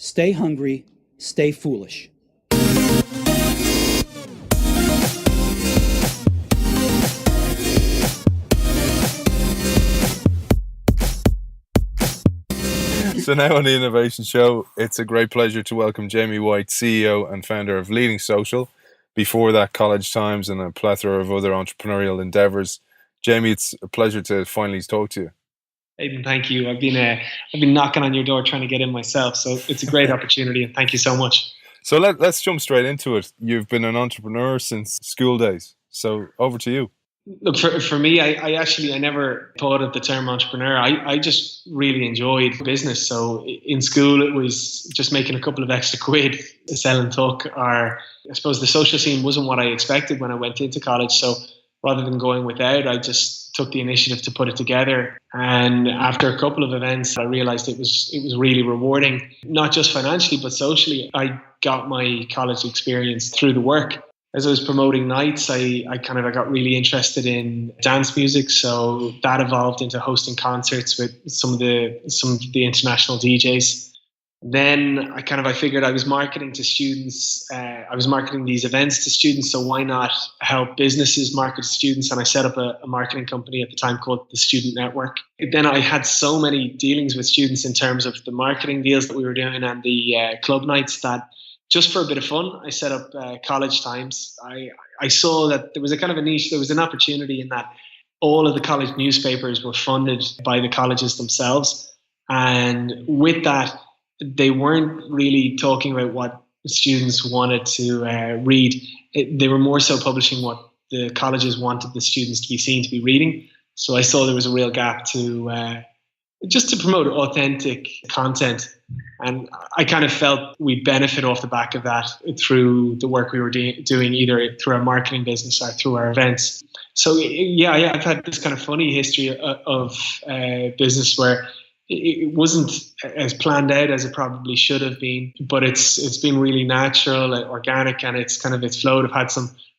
Stay hungry, stay foolish. So now on the Innovation Show, it's a great pleasure to welcome Jamie White, CEO and founder of Leading Social. Before that, College Times and a plethora of other entrepreneurial endeavours. Jamie, it's a pleasure to finally talk to you. Aidan, thank you. I've been knocking on your door trying to get in myself, so it's a great opportunity, and thank you so much. So let's jump straight into it. You've been an entrepreneur since school days, so over to you. Look, for me, I never thought of the term entrepreneur. I just really enjoyed business. So in school, it was just making a couple of extra quid selling tuck, or I suppose the social scene wasn't what I expected when I went into college. So rather than going without, I just took the initiative to put it together. And after a couple of events, I realized it was really rewarding, not just financially, but socially. I got my college experience through the work. As I was promoting nights, I got really interested in dance music. So that evolved into hosting concerts with some of the international DJs. Then I figured I was marketing to students. I was marketing these events to students. So why not help businesses market to students? And I set up a marketing company at the time called the Student Network. Then I had so many dealings with students in terms of the marketing deals that we were doing and the club nights that just for a bit of fun, I set up College Times. I saw that there was a kind of a niche, there was an opportunity in that all of the college newspapers were funded by the colleges themselves. And with that, they weren't really talking about what students wanted to read. They were more so publishing what the colleges wanted the students to be seen to be reading. So I saw there was a real gap to just to promote authentic content. And I kind of felt we'd benefit off the back of that through the work we were doing, either through our marketing business or through our events. So yeah, I've had this kind of funny history of business where it wasn't as planned out as it probably should have been, but it's been really natural and organic, and it's flowed. I've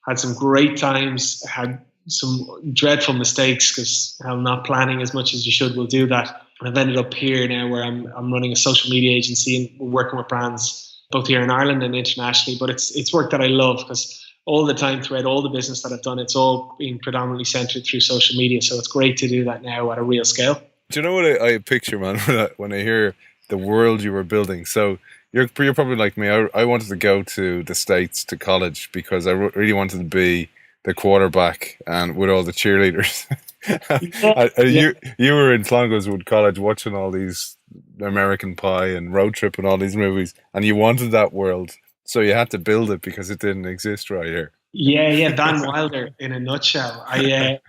had some great times, had some dreadful mistakes because I'm not planning as much as you should will do that. And I've ended up here now where I'm running a social media agency and we're working with brands both here in Ireland and internationally. But it's work that I love because all the time throughout all the business that I've done, it's all been predominantly centered through social media. So it's great to do that now at a real scale. Do you know what I picture, man, when I hear the world you were building? So you're probably like me. I wanted to go to the States to college because I really wanted to be the quarterback and with all the cheerleaders. You were in Clongoweswood College watching all these American Pie and Road Trip and all these movies, and you wanted that world, so you had to build it because it didn't exist right here. Yeah, Van Wilder in a nutshell. I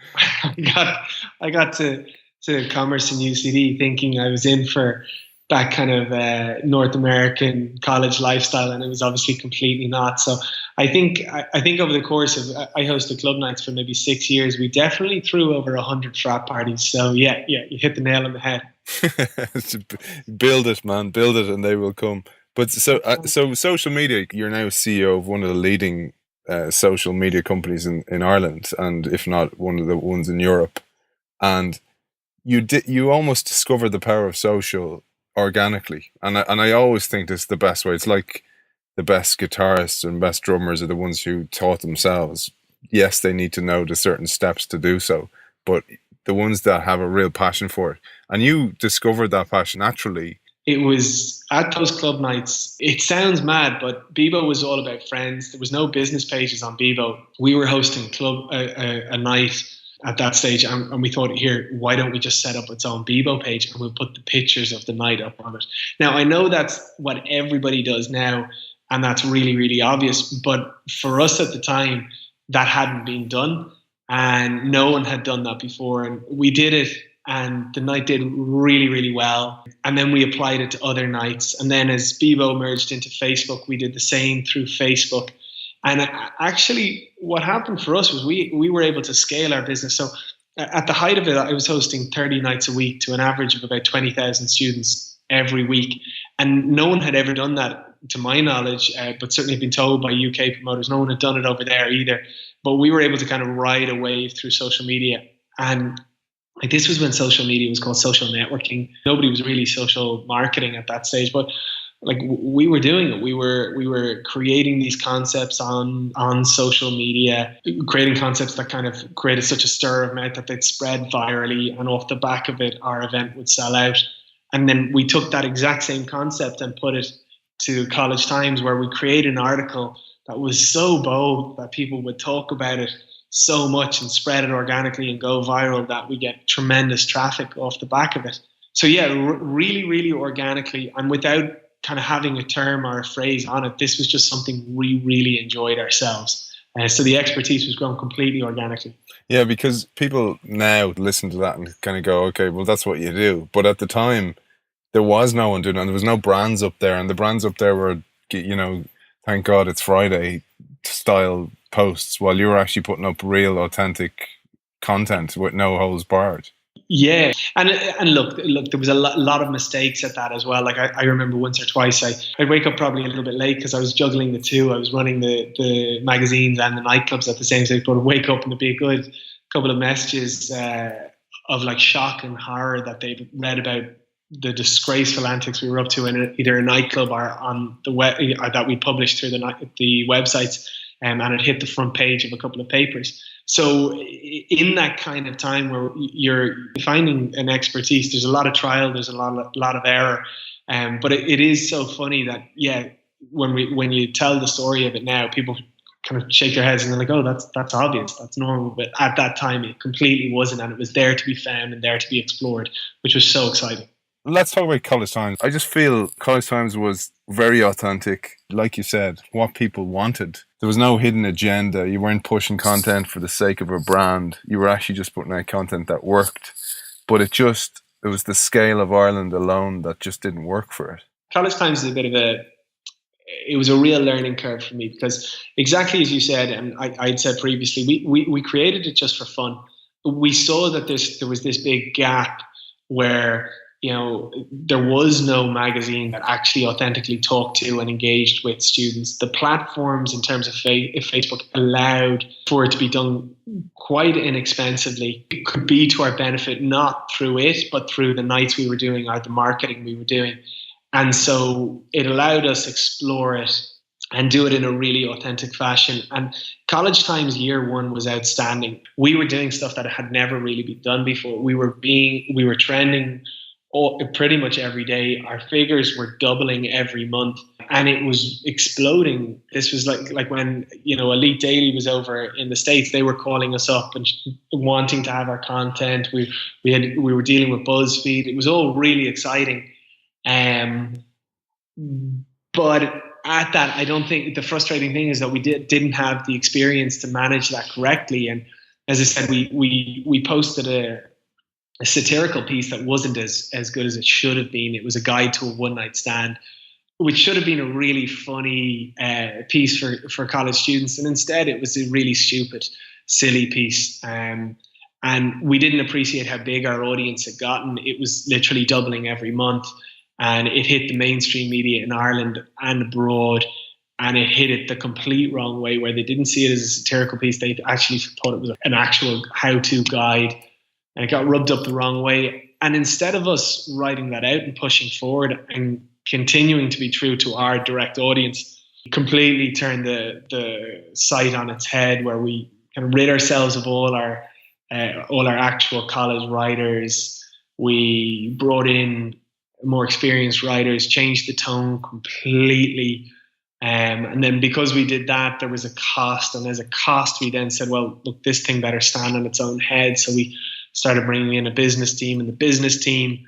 got to Commerce and UCD thinking I was in for that kind of North American college lifestyle, and it was obviously completely not. So I think over the course of, I hosted club nights for maybe 6 years. We definitely threw over 100 frat parties. So yeah, you hit the nail on the head. Build it, man, build it, and they will come. But so social media, you're now CEO of one of the leading social media companies in Ireland, and if not one of the ones in Europe. And you almost discovered the power of social organically, and I always think this is the best way. It's like the best guitarists and best drummers are the ones who taught themselves. Yes, they need to know the certain steps to do so, but the ones that have a real passion for it, and you discovered that passion naturally. It was at those club nights. It sounds mad, but Bebo was all about friends. There was no business pages on Bebo. We were hosting a night at that stage, and we thought, here, why don't we just set up its own Bebo page and we'll put the pictures of the night up on it. Now, I know that's what everybody does now, and that's really, really obvious, but for us at the time, that hadn't been done, and no one had done that before, and we did it, and the night did really, really well, and then we applied it to other nights, and then as Bebo merged into Facebook, we did the same through Facebook. And actually, what happened for us was we were able to scale our business. So at the height of it, I was hosting 30 nights a week to an average of about 20,000 students every week. And no one had ever done that, to my knowledge, but certainly have been told by UK promoters. No one had done it over there either. But we were able to kind of ride a wave through social media. And this was when social media was called social networking. Nobody was really social marketing at that stage. But we were doing it. We were creating these concepts on social media, creating concepts that kind of created such a stir of mouth that they'd spread virally, and off the back of it, our event would sell out. And then we took that exact same concept and put it to College Times, where we created an article that was so bold that people would talk about it so much and spread it organically and go viral that we get tremendous traffic off the back of it. So yeah, really, really organically, and without kind of having a term or a phrase on it. This was just something we really enjoyed ourselves. So the expertise was grown completely organically. Yeah, because people now listen to that and kind of go, okay, well, that's what you do. But at the time, there was no one doing it, and there was no brands up there. And the brands up there were, thank God it's Friday style posts, while you were actually putting up real, authentic content with no holes barred. Yeah, and look, there was a lot of mistakes at that as well. Like I remember once or twice, I'd wake up probably a little bit late because I was juggling the two. I was running the magazines and the nightclubs at the same time. But I'd wake up and there'd be a good couple of messages of like shock and horror that they'd read about the disgraceful antics we were up to in either a nightclub or on the web that we published through the websites, and it hit the front page of a couple of papers. So in that kind of time where you're finding an expertise, there's a lot of trial, there's a lot of error, but it is so funny that when you tell the story of it now, people kind of shake their heads and they're like, oh, that's obvious, that's normal. But at that time, it completely wasn't, and it was there to be found and there to be explored, which was so exciting. Let's talk about College Times. I just feel College Times was very authentic. Like you said, what people wanted. There was no hidden agenda. You weren't pushing content for the sake of a brand. You were actually just putting out content that worked. But it was the scale of Ireland alone that just didn't work for it. College Times is it was a real learning curve for me, because exactly as you said, and I'd said previously, we created it just for fun. We saw that there was this big gap where there was no magazine that actually authentically talked to and engaged with students. The platforms in terms of Facebook allowed for it to be done quite inexpensively. It could be to our benefit, not through it, but through the nights we were doing or the marketing we were doing. And so it allowed us explore it and do it in a really authentic fashion. And College Times year one was outstanding. We were doing stuff that had never really been done before. We were trending pretty much every day. Our figures were doubling every month, and it was exploding. This was like when Elite Daily was over in the States, they were calling us up and wanting to have our content. We were dealing with BuzzFeed. It was all really exciting, but at that, I don't think the frustrating thing is that we didn't have the experience to manage that correctly. And as I said, we posted a satirical piece that wasn't as good as it should have been. It was a guide to a one-night stand, which should have been a really funny piece for college students. And instead it was a really stupid, silly piece. And we didn't appreciate how big our audience had gotten. It was literally doubling every month. And it hit the mainstream media in Ireland and abroad. And it hit it the complete wrong way, where they didn't see it as a satirical piece. They actually thought it was an actual how-to guide. And it got rubbed up the wrong way. And instead of us writing that out and pushing forward and continuing to be true to our direct audience, completely turned the site on its head, where we kind of rid ourselves of all our actual college writers. We brought in more experienced writers, changed the tone completely. And then because we did that, there was a cost. And as a cost, we then said, well, look, this thing better stand on its own head. So we started bringing in a business team, and the business team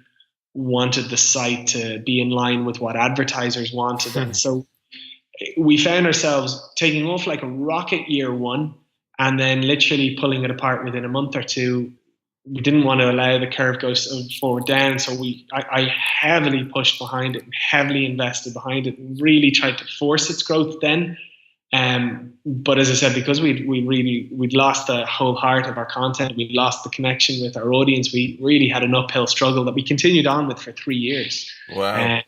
wanted the site to be in line with what advertisers wanted. And so we found ourselves taking off like a rocket year one, and then literally pulling it apart within a month or two. We didn't want to allow the curve go forward down. So I heavily pushed behind it and heavily invested behind it and really tried to force its growth then. But as I said, because we'd lost the whole heart of our content, we'd lost the connection with our audience, we really had an uphill struggle that we continued on with for 3 years. Wow.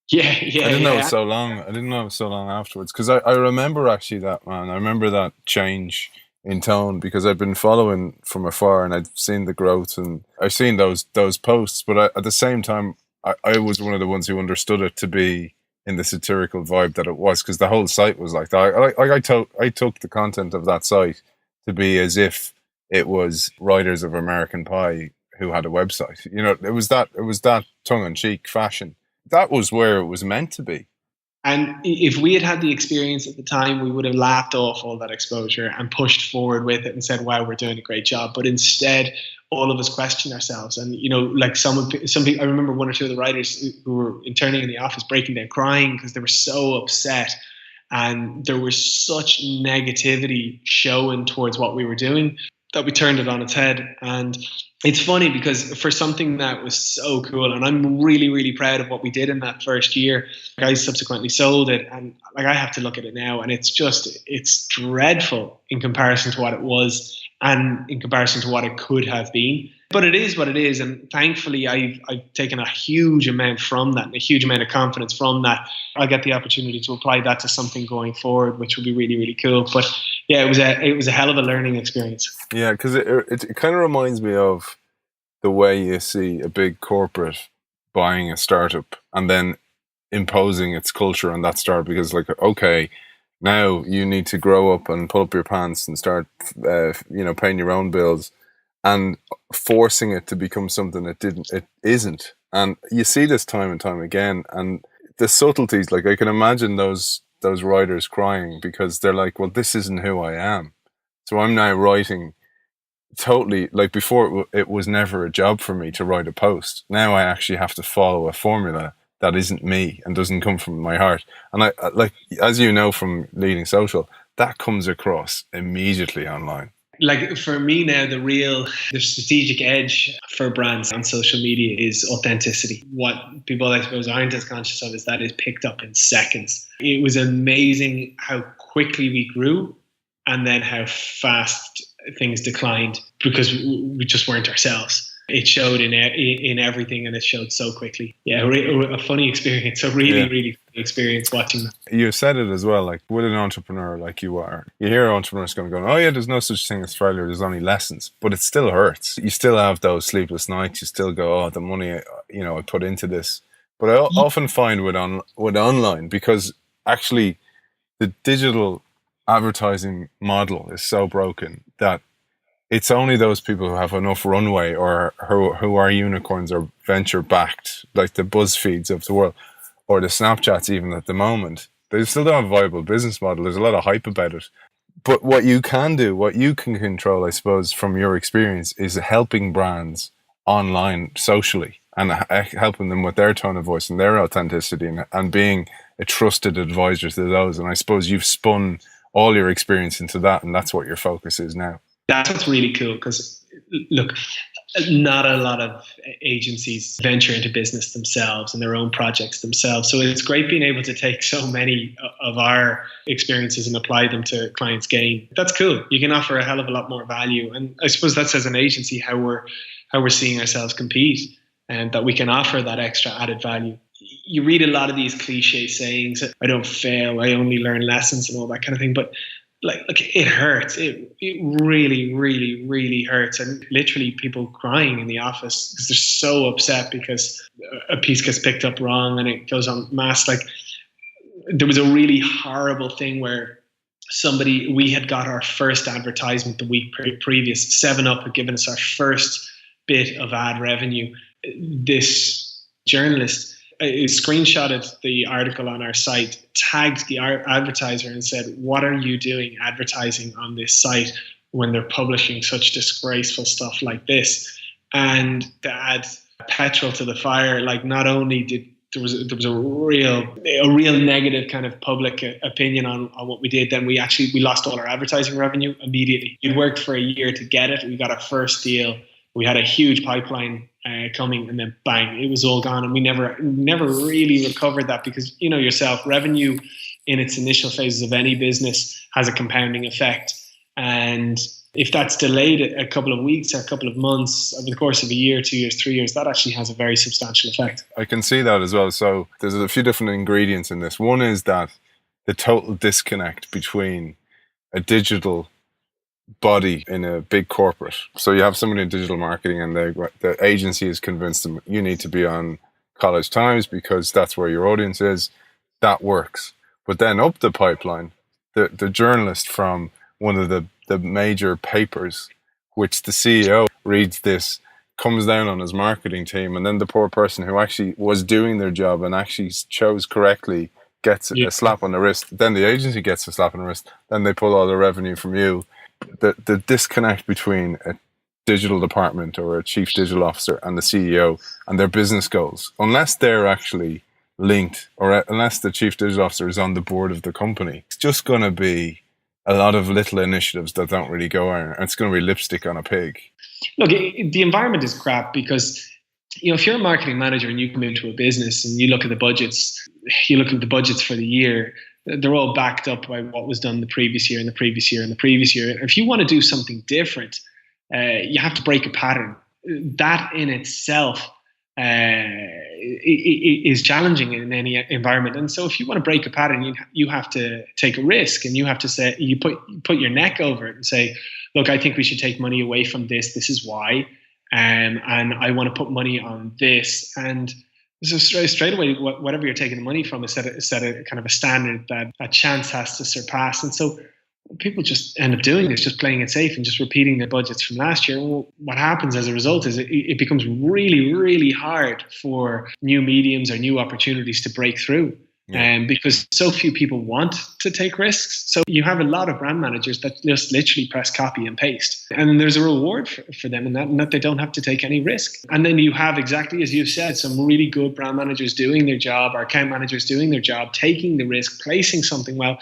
Yeah. I didn't know it so long. I didn't know it was so long afterwards, because I remember actually that, man. I remember that change in tone, because I've been following from afar and I'd seen the growth and I've seen those posts. But at the same time, I was one of the ones who understood it to be in the satirical vibe that it was, because the whole site was like that. I took the content of that site to be as if it was writers of American Pie who had a website. You know, it was that tongue in cheek fashion. That was where it was meant to be. And if we had had the experience at the time, we would have laughed off all that exposure and pushed forward with it and said, wow, we're doing a great job. But instead, all of us question ourselves. And, you know, like some people, I remember one or two of the writers who were interning in the office breaking down crying because they were so upset. And there was such negativity showing towards what we were doing that we turned it on its head. And it's funny because for something that was so cool, and I'm really, really proud of what we did in that first year. I subsequently sold it, and like I have to look at it now, and it's dreadful in comparison to what it was and in comparison to what it could have been. But it is what it is, and thankfully I've taken a huge amount from that and a huge amount of confidence from that. I'll get the opportunity to apply that to something going forward, which would be really, really cool. But yeah, it was a hell of a learning experience. Yeah, because it kind of reminds me of the way you see a big corporate buying a startup and then imposing its culture on that startup, because like, okay, now you need to grow up and pull up your pants and start, paying your own bills, and forcing it to become something it isn't. And you see this time and time again, and the subtleties, like I can imagine those writers crying because they're like, well, this isn't who I am. So I'm now writing totally, like before it was never a job for me to write a post. Now I actually have to follow a formula that isn't me and doesn't come from my heart. And I like, as you know from leading social, that comes across immediately online. Like for me now, the strategic edge for brands on social media is authenticity. What people, I suppose, aren't as conscious of is that is picked up in seconds. It was amazing how quickly we grew and then how fast things declined because we just weren't ourselves. It showed in everything, and it showed so quickly. Yeah, a funny experience, a really funny experience watching that. You said it as well, like with an entrepreneur like you are, you hear entrepreneurs going, oh yeah, there's no such thing as failure, there's only lessons, but it still hurts. You still have those sleepless nights, you still go, oh, the money I put into this. But I often find with online, because actually the digital advertising model is so broken that it's only those people who have enough runway or who are unicorns or venture backed, like the BuzzFeeds of the world or the Snapchats even at the moment. They still don't have a viable business model. There's a lot of hype about it. But what you can do, what you can control, I suppose, from your experience, is helping brands online socially and helping them with their tone of voice and their authenticity and being a trusted advisor to those. And I suppose you've spun all your experience into that, and that's what your focus is now. That's what's really cool because, look, not a lot of agencies venture into business themselves and their own projects themselves. So it's great being able to take so many of our experiences and apply them to clients' gain. That's cool. You can offer a hell of a lot more value. And I suppose that's, as an agency, how we're seeing ourselves compete, and that we can offer that extra added value. You read a lot of these cliche sayings, I don't fail, I only learn lessons and all that kind of thing. But like it hurts. It really, really, really hurts. And literally people crying in the office because they're so upset because a piece gets picked up wrong and it goes on mass. Like there was a really horrible thing where we had got our first advertisement the week previous. 7up had given us our first bit of ad revenue. This journalist screenshotted the article on our site, tagged the advertiser and said, what are you doing advertising on this site when they're publishing such disgraceful stuff like this? And to add petrol to the fire, like not only did there was a real negative kind of public opinion on what we did, then we lost all our advertising revenue immediately. You'd worked for a year to get it. We got our first deal. We had a huge pipeline coming, and then bang, it was all gone. And we never really recovered that because, you know yourself, revenue in its initial phases of any business has a compounding effect. And if that's delayed a couple of weeks or a couple of months over the course of a year, 2 years, 3 years, that actually has a very substantial effect. I can see that as well. So there's a few different ingredients in this. One is that the total disconnect between a digital body in a big corporate. So you have somebody in digital marketing and the agency has convinced them you need to be on College Times because that's where your audience is. that works. But then up the pipeline, the journalist from one of the major papers, which the CEO reads this, comes down on his marketing team, and then the poor person who actually was doing their job and actually chose correctly gets Yeah. a slap on the wrist. Then the agency gets a slap on the wrist. Then they pull all the revenue from you. The disconnect between a digital department or a chief digital officer and the CEO and their business goals, unless they're actually linked, or unless the chief digital officer is on the board of the company, it's just going to be a lot of little initiatives that don't really go on. It's going to be lipstick on a pig. Look, the environment is crap because, if you're a marketing manager and you come into a business and you look at the budgets, for the year, they're all backed up by what was done the previous year and the previous year and the previous year. And if you want to do something different, you have to break a pattern. That in itself is challenging in any environment. And so if you want to break a pattern, you have to take a risk, and you have to say, you put your neck over it and say, look, I think we should take money away from this. This is why. And I want to put money on this. And so straight away, whatever you're taking the money from is set a kind of a standard that a chance has to surpass. And so people just end up doing this, just playing it safe and just repeating their budgets from last year. Well, what happens as a result is it becomes really, really hard for new mediums or new opportunities to break through. Because so few people want to take risks. So you have a lot of brand managers that just literally press copy and paste. And there's a reward for them in that they don't have to take any risk. And then you have, exactly as you've said, some really good brand managers doing their job, or account managers doing their job, taking the risk, placing something well.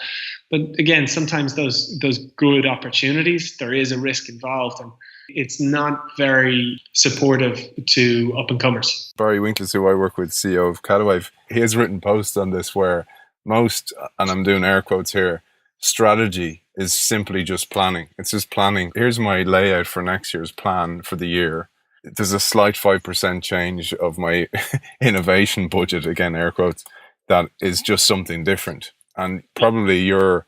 But again, sometimes those good opportunities, there is a risk involved, and it's not very supportive to up-and-comers. Barry Winkles, who I work with, CEO of Catawave, he has written posts on this where most, and I'm doing air quotes here, strategy is simply just planning. It's just planning. Here's my layout for next year's plan for the year. There's a slight 5% change of my innovation budget, again, air quotes, that is just something different. And probably your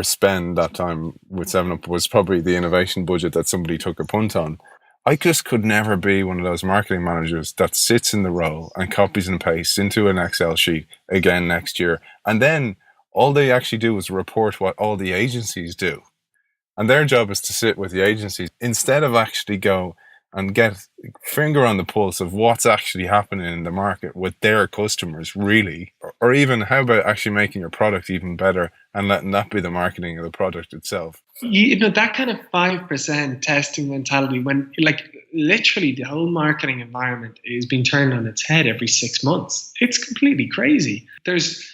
spend that time with 7up was probably the innovation budget that somebody took a punt on. I just could never be one of those marketing managers that sits in the role and copies and pastes into an Excel sheet again next year. And then all they actually do is report what all the agencies do. And their job is to sit with the agencies instead of actually go and get finger on the pulse of what's actually happening in the market with their customers, really. Or even how about actually making your product even better and letting that be the marketing of the product itself? That kind of 5% testing mentality, when literally the whole marketing environment is being turned on its head every 6 months. It's completely crazy. There's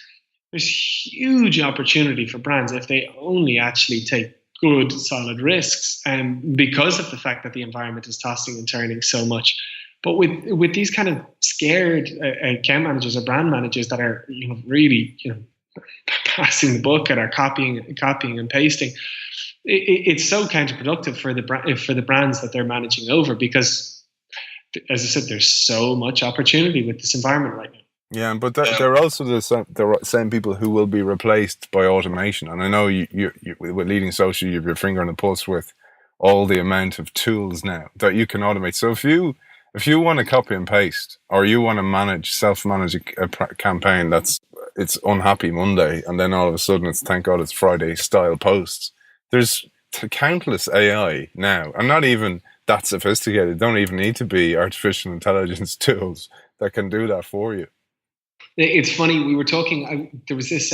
huge opportunity for brands if they only actually take good, solid risks, and because of the fact that the environment is tossing and turning so much. But with these kind of scared account managers or brand managers that are really passing the buck and are copying and pasting, it's so counterproductive for the brands that they're managing over, because, as I said, there's so much opportunity with this environment right now. Yeah, but they're also the same people who will be replaced by automation. And I know you with Leading Social, you have your finger on the pulse with all the amount of tools now that you can automate. So if you want to copy and paste, or you want to self-manage a campaign it's Unhappy Monday, and then all of a sudden it's Thank God It's Friday style posts, there's countless AI now, and not even that sophisticated. Don't even need to be artificial intelligence tools that can do that for you. It's funny, we were talking, there was this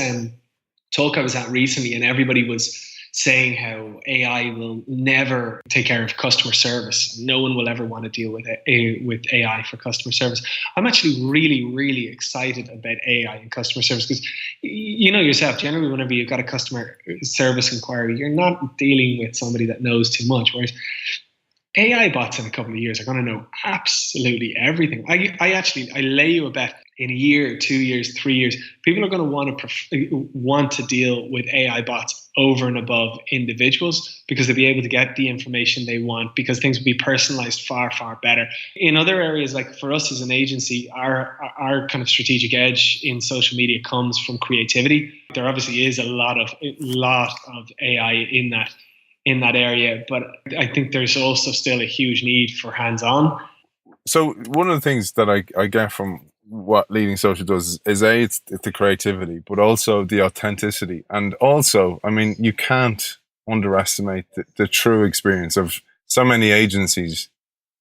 talk I was at recently, and everybody was saying how AI will never take care of customer service. No one will ever want to deal with AI for customer service. I'm actually really, really excited about AI and customer service, because you know yourself, generally whenever you've got a customer service inquiry, you're not dealing with somebody that knows too much, whereas AI bots in a couple of years are going to know absolutely everything. I lay you a bet, in a year, 2 years, 3 years, people are going to want to deal with AI bots over and above individuals, because they'll be able to get the information they want, because things will be personalized far, far better. In other areas, like for us as an agency, our kind of strategic edge in social media comes from creativity. There obviously is a lot of AI in that area, but I think there's also still a huge need for hands-on. So one of the things that I get from what Leading Social does is it's the creativity, but also the authenticity. And also, I mean, you can't underestimate the true experience of so many agencies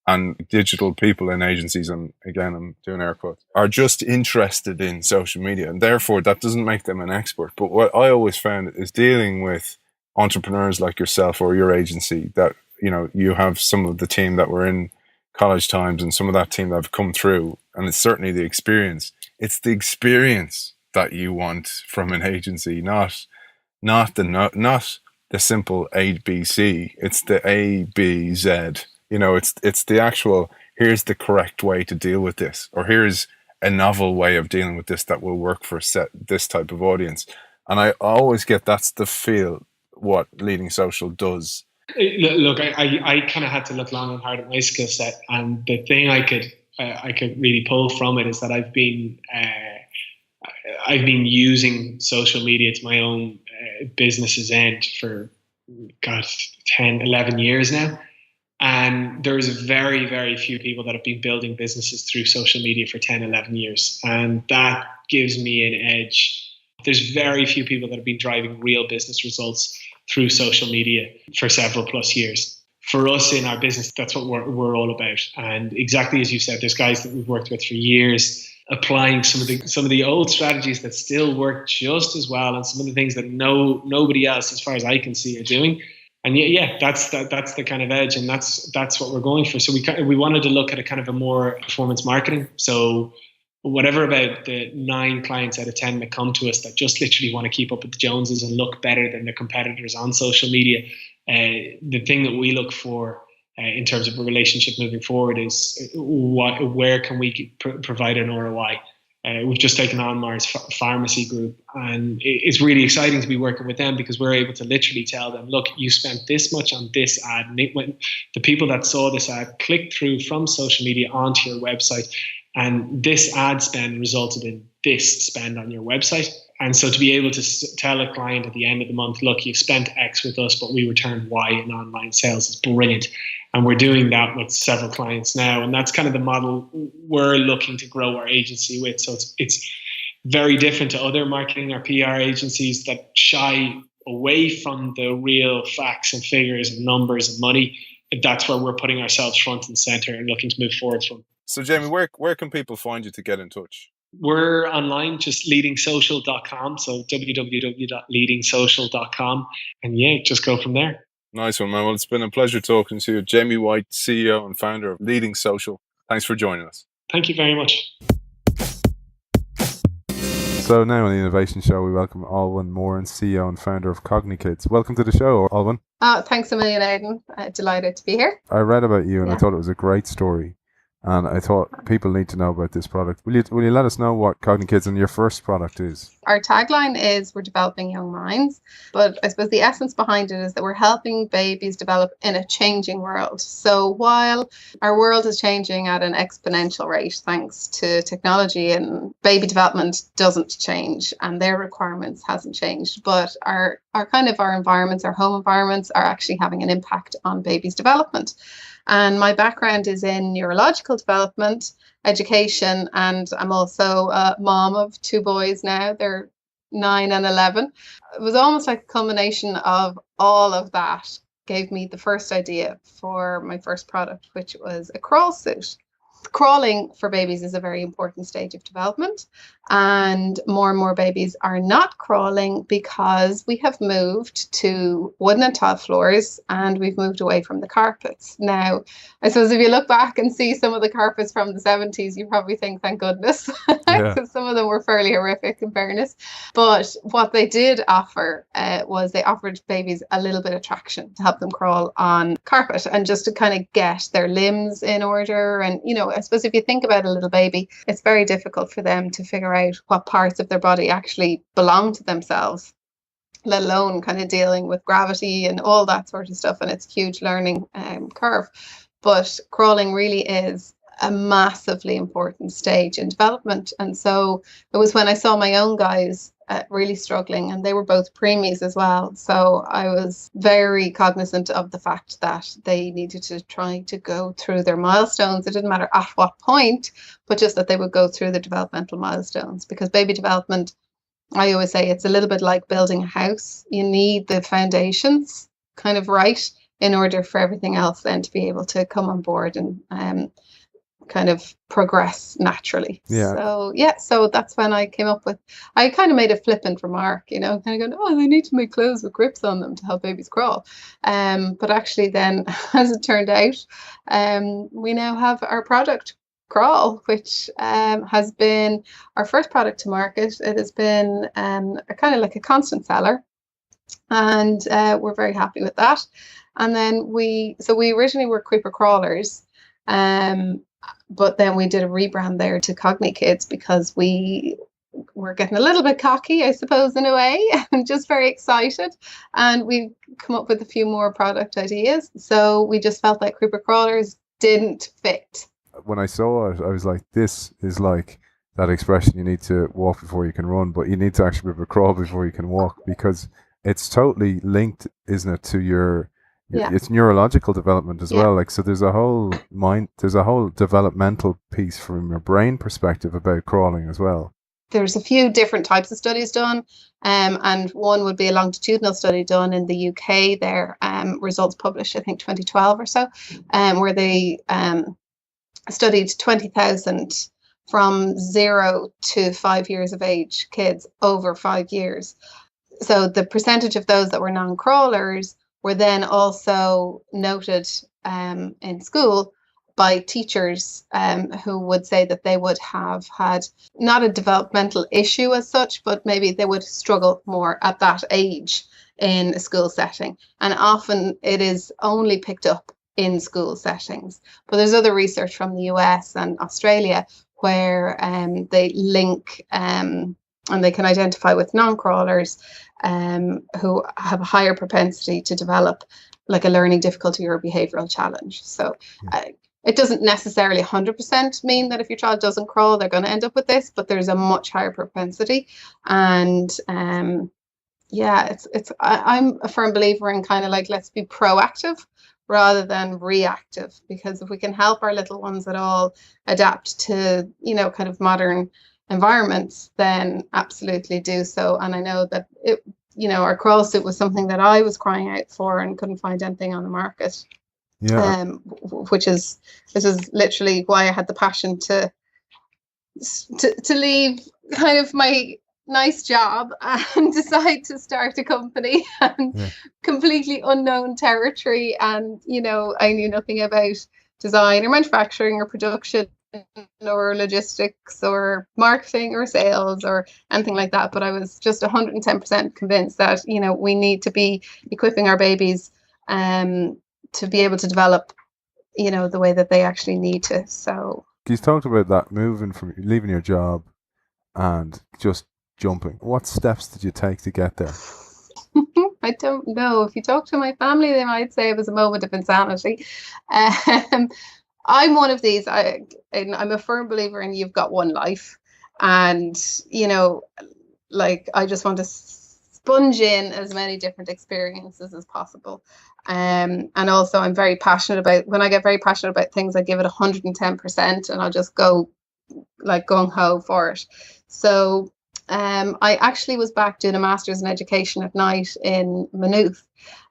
and digital people in agencies, and again, I'm doing air quotes, are just interested in social media. And therefore, that doesn't make them an expert. But what I always found is dealing with entrepreneurs like yourself or your agency, that, you know, you have some of the team that were in college times and some of that team that have come through, and it's certainly the experience. It's the experience that you want from an agency, not the simple ABC. It's the ABZ. You know, it's the actual, here's the correct way to deal with this, or here's a novel way of dealing with this that will work for this type of audience. And I always get that's the feel what Leading Social does. Look, I kind of had to look long and hard at my skill set, and the thing I could really pull from it is that I've been using social media to my own business's end for 10, 11 years now. And there's very, very few people that have been building businesses through social media for 10, 11 years. And that gives me an edge. There's very few people that have been driving real business results through social media for several plus years. For us in our business, that's what we're all about. And exactly as you said, there's guys that we've worked with for years, applying some of the old strategies that still work just as well, and some of the things that nobody else, as far as I can see, are doing. And yeah, that's the kind of edge, and that's what we're going for. So we wanted to look at a kind of a more performance marketing. So whatever about the 9 clients out of 10 that come to us that just literally want to keep up with the Joneses and look better than their competitors on social media, the thing that we look for in terms of a relationship moving forward is where can we provide an ROI. We've just taken on Mars Pharmacy Group, and it's really exciting to be working with them because we're able to literally tell them, look, you spent this much on this ad, and when the people that saw this ad clicked through from social media onto your website, and this ad spend resulted in this spend on your website. And so to be able to tell a client at the end of the month, look, you spent X with us, but we returned Y in online sales is brilliant. And we're doing that with several clients now. And that's kind of the model we're looking to grow our agency with. So it's very different to other marketing or PR agencies that shy away from the real facts and figures and numbers and money. That's where we're putting ourselves front and center and looking to move forward from. So Jamie, where can people find you to get in touch? We're online, just leadingsocial.com. So www.leadingsocial.com. And yeah, just go from there. Nice one, man. Well, it's been a pleasure talking to you. Jamie White, CEO and founder of Leading Social. Thanks for joining us. Thank you very much. So now on the Innovation Show, we welcome Alwyn Moran, CEO and founder of CogniKids. Welcome to the show, Alwyn. Thanks a million, Aidan. Delighted to be here. I read about you and I thought it was a great story. And I thought people need to know about this product. Will you let us know what CogniKids and your first product is? Our tagline is we're developing young minds, but I suppose the essence behind it is that we're helping babies develop in a changing world. So while our world is changing at an exponential rate thanks to technology, and baby development doesn't change and their requirements hasn't changed, but our environments, our home environments are actually having an impact on babies' development. And my background is in neurological development, education, and I'm also a mom of 2 boys now. They're 9 and 11. It was almost like a combination of all of that gave me the first idea for my first product, which was a crawl suit. Crawling for babies is a very important stage of development, and more babies are not crawling because we have moved to wooden and tile floors and we've moved away from the carpets. Now, I suppose if you look back and see some of the carpets from the 70s, you probably think, thank goodness, because some of them were fairly horrific in fairness. But what they did offer was they offered babies a little bit of traction to help them crawl on carpet and just to kind of get their limbs in order. And, you know, I suppose if you think about a little baby, it's very difficult for them to figure out what parts of their body actually belong to themselves, let alone kind of dealing with gravity and all that sort of stuff. And it's a huge learning curve. But crawling really is a massively important stage in development. And so it was when I saw my own guys really struggling, and they were both preemies as well. So I was very cognizant of the fact that they needed to try to go through their milestones. It didn't matter at what point, but just that they would go through the developmental milestones, because baby development, I always say, it's a little bit like building a house. You need the foundations kind of right in order for everything else then to be able to come on board and kind of progress naturally. So that's when I came up with, I kind of made a flippant remark, kind of going, oh, they need to make clothes with grips on them to help babies crawl. But actually then, as it turned out, we now have our product Crawl, which has been our first product to market. It has been a kind of like a constant seller, and we're very happy with that. And then we originally were Creeper Crawlers, but then we did a rebrand there to Cogni Kids, because we were getting a little bit cocky, I suppose, in a way, and just very excited. And we've come up with a few more product ideas. So we just felt like Creeper Crawlers didn't fit. When I saw it, I was like, this is like that expression, you need to walk before you can run, but you need to actually be able to crawl before you can walk, because it's totally linked, isn't it, to your it's neurological development as well. Like, so there's a whole developmental piece from your brain perspective about crawling as well. There's a few different types of studies done, and one would be a longitudinal study done in the UK there, results published, I think, 2012 or so, where they studied 20,000 from 0 to 5 years of age kids over 5 years. So the percentage of those that were non-crawlers were then also noted in school by teachers who would say that they would have had not a developmental issue as such, but maybe they would struggle more at that age in a school setting. And often it is only picked up in school settings. But there's other research from the US and Australia where they link and they can identify with non-crawlers who have a higher propensity to develop like a learning difficulty or a behavioral challenge. So it doesn't necessarily 100% mean that if your child doesn't crawl, they're going to end up with this, but there's a much higher propensity. And I'm a firm believer in kind of like, let's be proactive rather than reactive, because if we can help our little ones at all adapt to, kind of modern environments, then absolutely do so. And I know that our crawl suit was something that I was crying out for and couldn't find anything on the market. This is literally why I had the passion to leave kind of my nice job and decide to start a company and completely unknown territory. And I knew nothing about design or manufacturing or production or logistics or marketing or sales or anything like that, but I was just 110% convinced that we need to be equipping our babies to be able to develop the way that they actually need to. So you talked about that, moving from leaving your job and just jumping. What steps did you take to get there? I don't know. If you talk to my family, they might say it was a moment of insanity. I'm one of these. I'm a firm believer in you've got one life, and I just want to sponge in as many different experiences as possible. And also, I'm very passionate about. When I get very passionate about things, I give it 110%, and I'll just go like gung ho for it. So. I actually was back doing a master's in education at night in Maynooth,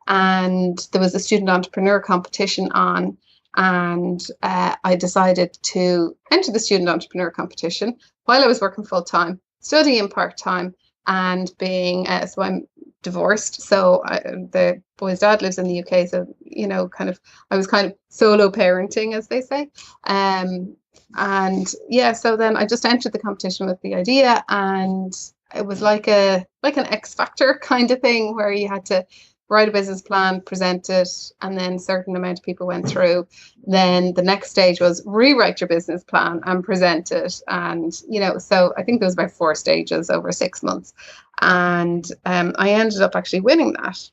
and there was a student entrepreneur competition on, and I decided to enter the student entrepreneur competition while I was working full time, studying part time, and being so I'm divorced. So the boy's dad lives in the UK, so I was kind of solo parenting, as they say. So then I just entered the competition with the idea, and it was like an X Factor kind of thing where you had to write a business plan, present it, and then a certain amount of people went through. Then the next stage was rewrite your business plan and present it. And, so I think there was about 4 stages over 6 months. And I ended up actually winning that.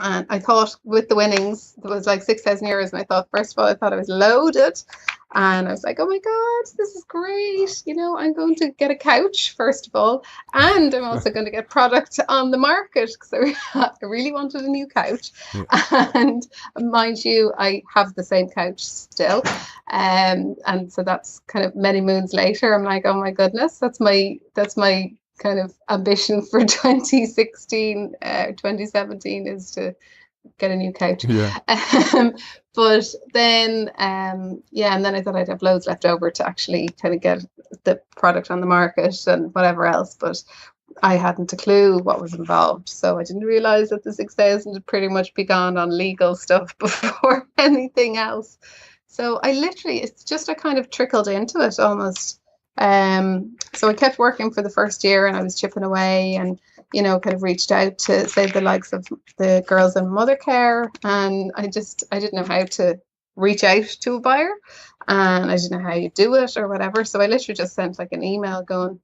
And I thought with the winnings, there was like €6,000. And I thought, first of all, I thought I was loaded. And I was like, oh my God, this is great. You know, I'm going to get a couch, first of all, and I'm also going to get product on the market because I really wanted a new couch. Yeah. And mind you, I have the same couch still. And so that's kind of many moons later. I'm like, oh my goodness, that's my kind of ambition for 2017 is to get a new couch. Yeah. But then and then I thought I'd have loads left over to actually kind of get the product on the market and whatever else, but I hadn't a clue what was involved, so I didn't realize that the 6,000 had pretty much begun on legal stuff before anything else. So I kind of trickled into it almost. So I kept working for the first year, and I was chipping away, and kind of reached out to, say, the likes of the girls in Mothercare, and I didn't know how to reach out to a buyer, and I didn't know how you do it or whatever. So I literally just sent like an email going,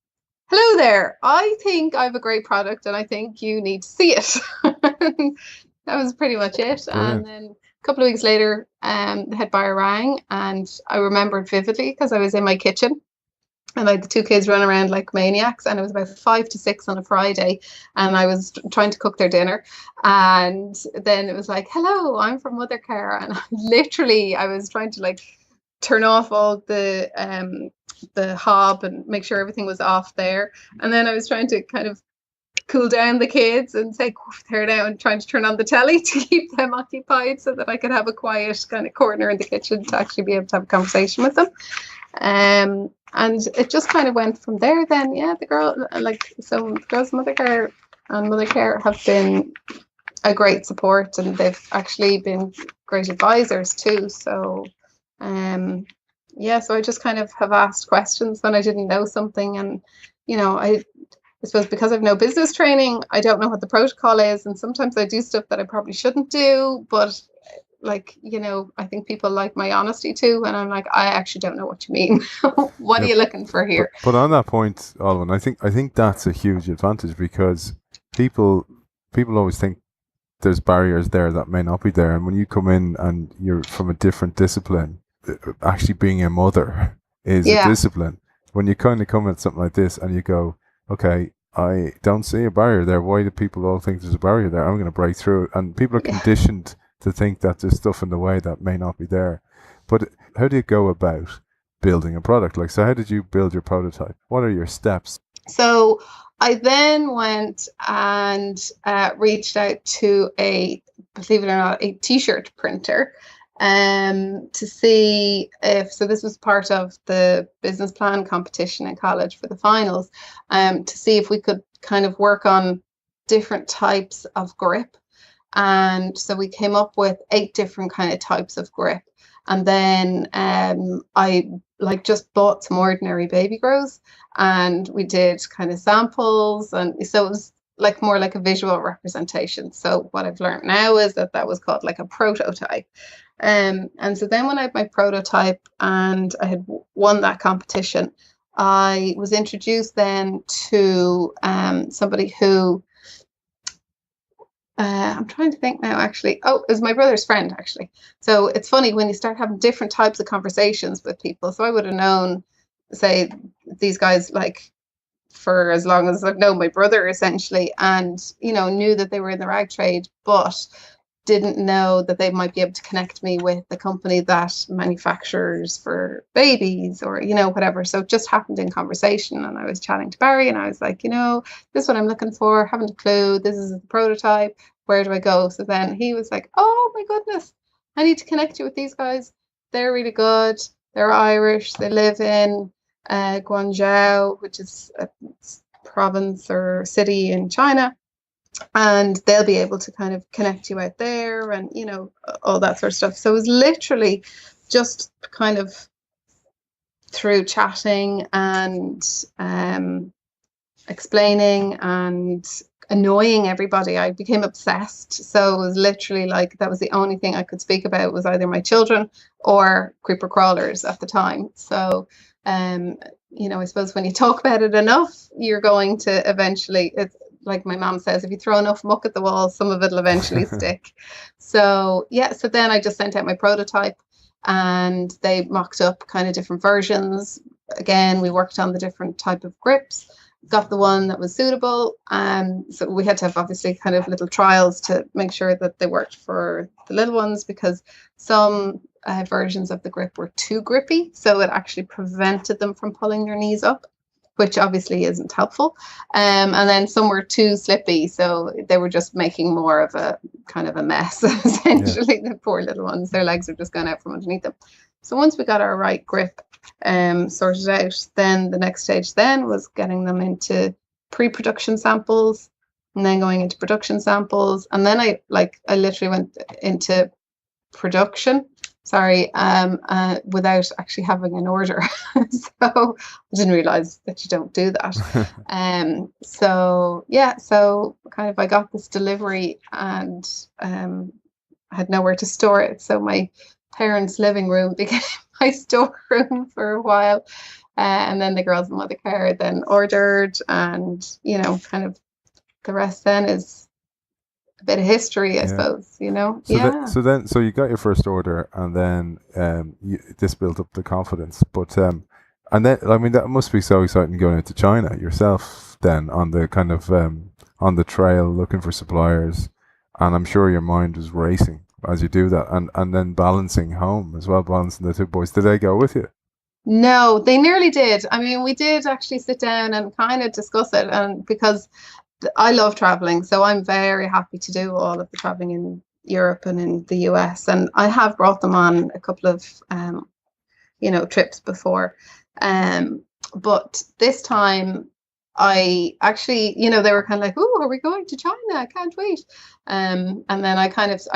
hello there, I think I have a great product and I think you need to see it. That was pretty much it. Brilliant. And then a couple of weeks later, the head buyer rang, and I remembered vividly because I was in my kitchen. And I had the two kids running around like maniacs, and it was about 5 to 6 on a Friday, and I was trying to cook their dinner. And then it was like, hello, I'm from Mothercare. And I was trying to like turn off all the hob and make sure everything was off there. And then I was trying to kind of cool down the kids and say, they're now, and trying to turn on the telly to keep them occupied so that I could have a quiet kind of corner in the kitchen to actually be able to have a conversation with them. And it just kind of went from there then. Yeah, the girls in Mothercare and Mothercare have been a great support, and they've actually been great advisors too. So so I just kind of have asked questions when I didn't know something, and I suppose because I've no business training, I don't know what the protocol is, and sometimes I do stuff that I probably shouldn't do, but I think people like my honesty too, and I'm like, I actually don't know what you mean. What are you looking for here? But on that point, Alwyn, I think that's a huge advantage, because people always think there's barriers there that may not be there, and when you come in and you're from a different discipline, actually being a mother is a discipline. When you kind of come at something like this and you go, okay, I don't see a barrier there. Why do people all think there's a barrier there? I'm going to break through it. And people are conditioned to think that there's stuff in the way that may not be there. But how do you go about building a product? So how did you build your prototype? What are your steps? So I then went and reached out to believe it or not, a t-shirt printer to see so this was part of the business plan competition in college for the finals, to see if we could kind of work on different types of grip. And so we came up with 8 different kind of types of grip. And then I just bought some ordinary baby grows, and we did kind of samples. And so it was more like a visual representation. So what I've learned now is that was called like a prototype. And so then when I had my prototype and I had won that competition, I was introduced then to somebody who, I'm trying to think now, actually. Oh, it was my brother's friend, actually. So it's funny when you start having different types of conversations with people. So I would have known, say, these guys for as long as I've known my brother, essentially, and knew that they were in the rag trade, but didn't know that they might be able to connect me with the company that manufactures for babies or whatever. So it just happened in conversation, and I was chatting to Barry, and I was like, this is what I'm looking for, haven't a clue, this is the prototype, where do I go? So then he was like, oh my goodness, I need to connect you with these guys, they're really good, they're Irish, they live in Guangzhou, which is a province or city in China, and they'll be able to kind of connect you out there, and all that sort of stuff. So it was literally just kind of through chatting and explaining and annoying everybody, I became obsessed. So it was literally that was the only thing I could speak about, was either my children or creeper crawlers at the time. So I suppose when you talk about it enough, you're going to eventually, it's like my mom says, if you throw enough muck at the wall, some of it'll eventually stick. So then I just sent out my prototype. and they mocked up kind of different versions. Again, we worked on the different type of grips, got the one that was suitable. So we had to have obviously kind of little trials to make sure that they worked for the little ones, because some versions of the grip were too grippy, so it actually prevented them from pulling their knees up, which obviously isn't helpful. And then some were too slippy, so they were just making more of a kind of a mess, essentially. The poor little ones, their legs are just going out from underneath them. So once we got our right grip sorted out, then the next stage then was getting them into pre-production samples, and then going into production samples. And then I literally went into production, without actually having an order. So I didn't realize that you don't do that. So kind of I got this delivery, and I had nowhere to store it. So my parents' living room became my storeroom for a while. And then the girls in Mother Care then ordered, and, kind of the rest then is a bit of history, I suppose, So you got your first order, and then this built up the confidence. But and then, I mean, that must be so exciting going into China yourself then, on the kind of on the trail looking for suppliers, and I'm sure your mind was racing as you do that, and then balancing home as well, balancing the two boys. Did they go with you? No, they nearly did. I mean, we did actually sit down and kind of discuss it, and because I love traveling, so I'm very happy to do all of the traveling in Europe and in the US, and I have brought them on a couple of trips before, but this time I actually, they were kind of like, "Oh, are we going to China? I can't wait." And then I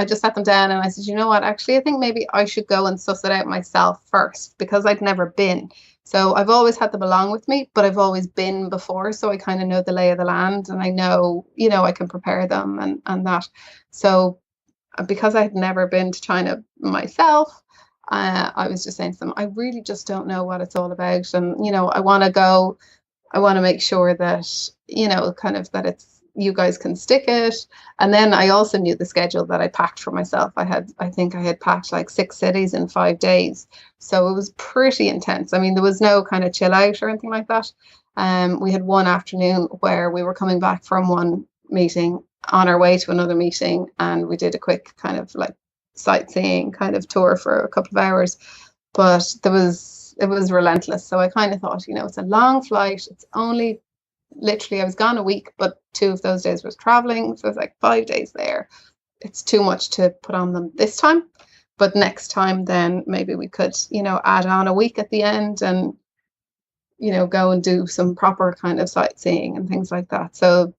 just sat them down and I said, "You know what? Actually, I think maybe I should go and suss it out myself first, because I'd never been. So I've always had them along with me, but I've always been before. So I kind of know the lay of the land, and I know, I can prepare them and that." So because I had never been to China myself, I was just saying to them, I really just don't know what it's all about. And, I want to go. I want to make sure that, kind of that it's, you guys can stick it. And then I also knew the schedule that I packed for myself. I think I had packed like 6 cities in 5 days. So it was pretty intense. I mean, there was no kind of chill out or anything like that. We had one afternoon where we were coming back from one meeting on our way to another meeting, and we did a quick kind of like sightseeing kind of tour for a couple of hours. But it was relentless. So I kind of thought, it's a long flight. It's only literally, I was gone a week, but 2 of those days was traveling. So it was like 5 days there. It's too much to put on them this time. But next time, then maybe we could, add on a week at the end and, go and do some proper kind of sightseeing and things like that. So,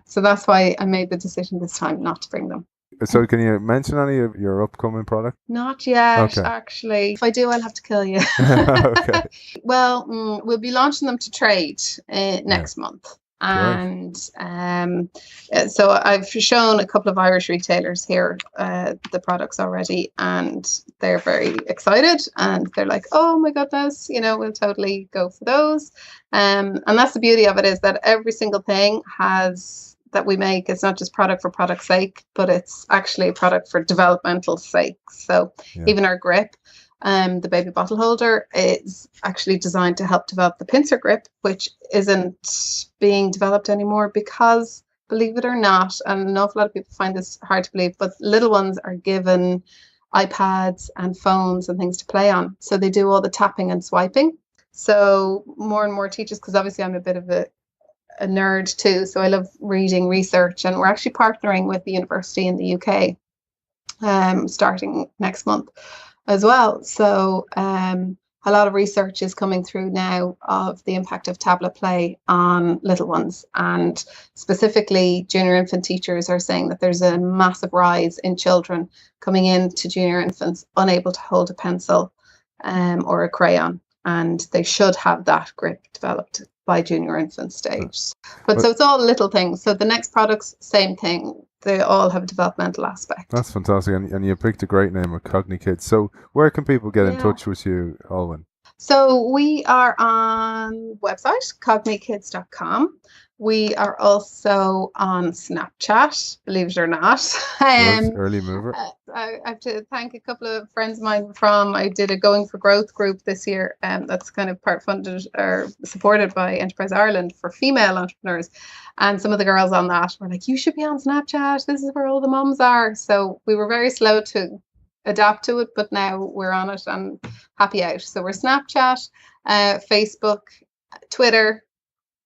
so that's why I made the decision this time not to bring them. So can you mention any of your upcoming product? Not yet, Okay. actually. If I do, I'll have to kill you. Okay. Well, we'll be launching them to trade next month. And so I've shown a couple of Irish retailers here the products already, and they're very excited, and they're like, "Oh my goodness, we'll totally go for those." And that's the beauty of it, is that every single thing that we make, it's not just product for product's sake, but it's actually a product for developmental sake. So even our grip, the baby bottle holder, is actually designed to help develop the pincer grip, which isn't being developed anymore because, believe it or not, and an awful lot of people find this hard to believe, but little ones are given iPads and phones and things to play on. So they do all the tapping and swiping. So more and more teachers, because obviously I'm a bit of a nerd too, so I love reading research, and we're actually partnering with the university in the UK starting next month as well. So a lot of research is coming through now of the impact of tablet play on little ones, and specifically junior infant teachers are saying that there's a massive rise in children coming into junior infants unable to hold a pencil or a crayon, and they should have that grip developed by junior infant stage. But so it's all little things. So the next products, same thing. They all have a developmental aspect. That's fantastic. And you picked a great name with CogniKids. So where can people get in touch with you, Olwen? So we are on website, cognikids.com. We are also on Snapchat, believe it or not. Early mover. I have to thank a couple of friends of mine I did a Going for Growth group this year, and that's kind of part funded or supported by Enterprise Ireland for female entrepreneurs. And some of the girls on that were like, you should be on Snapchat. This is where all the mums are. So we were very slow to adapt to it, but now we're on it and happy out. So we're Snapchat, Facebook, Twitter,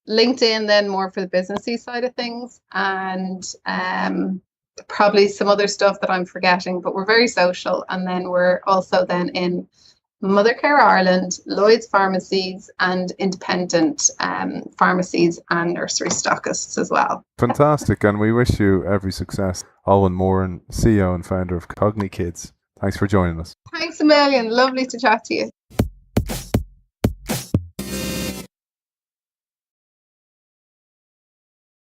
LinkedIn, then more for the businessy side of things, and probably some other stuff that I'm forgetting, but we're very social. And then we're also then in Mothercare Ireland, Lloyd's Pharmacies, and independent pharmacies and nursery stockists as well. Fantastic, and we wish you every success. Alwyn Moran, CEO and founder of Cogni Kids. Thanks for joining us. Thanks a million. Lovely to chat to you.